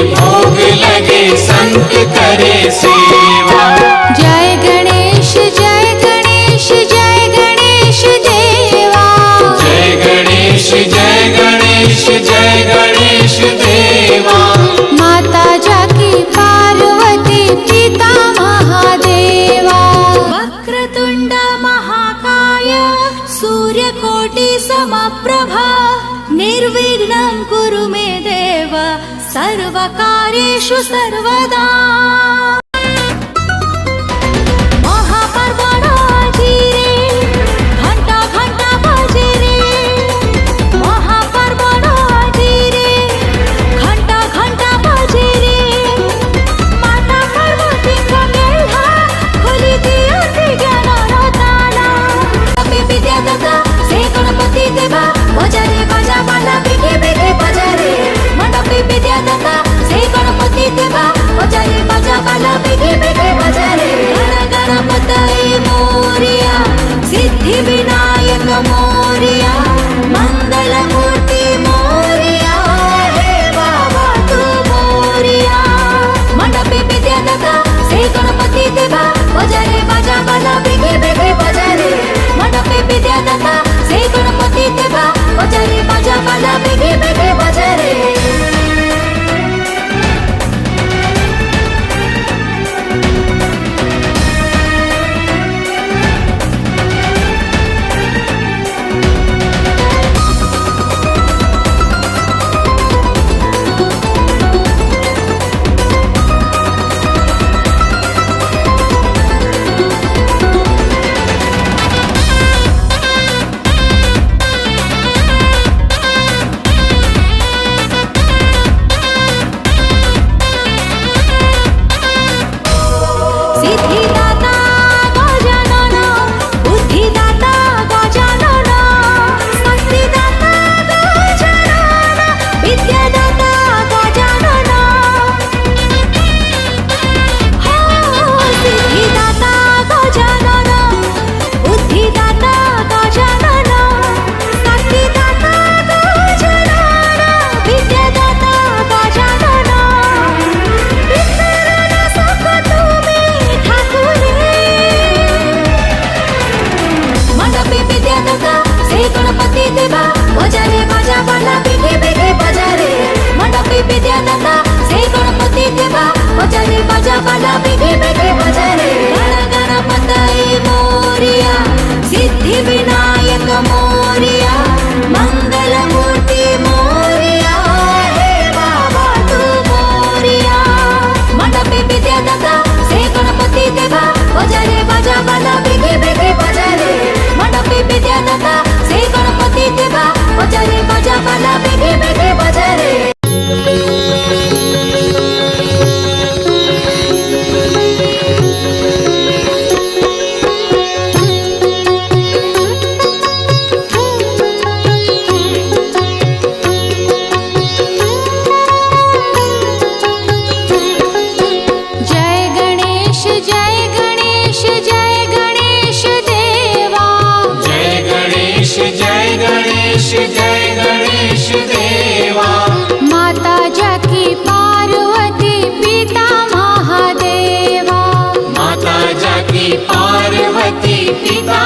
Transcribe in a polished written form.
भोग लगे संत करे सेवा। जय गणेश जय गणेश जय गणेश देवा। जय गणेश जय गणेश जय गणेश देवा। माता जाकी पार्वती पिता महादेवा। वक्रतुंड महाकाय सूर्यकोटि समप्रभा निर्विघ्नं कुरु मे देव सर्वकार्येषु सर्वदा। सिद्धि विनायक मोरिया मंगल मूर्ति मोरिया हे बाबा तू मोरिया। मंडपे विद्यादाता से गणपति देवा बजारे बाजा बाला बेगे बेगे बजारे। मंडपे विद्यादाता से गणपति देवा बजारे बाजा बाला बेगे बेगे बजारे। सिद्धि विनायक मोरिया मंगल मूर्ति मोरिया हे बाबा तू मोरिया। मंडपे विद्यादाता से गणपति देवा बजारे बाजा बाला बेगे बेगे बजारे। मंडपे विद्यादाता से गणपति देवा बजारे बाजा बाला बेगे बेगे बजारे। पार्वती पिता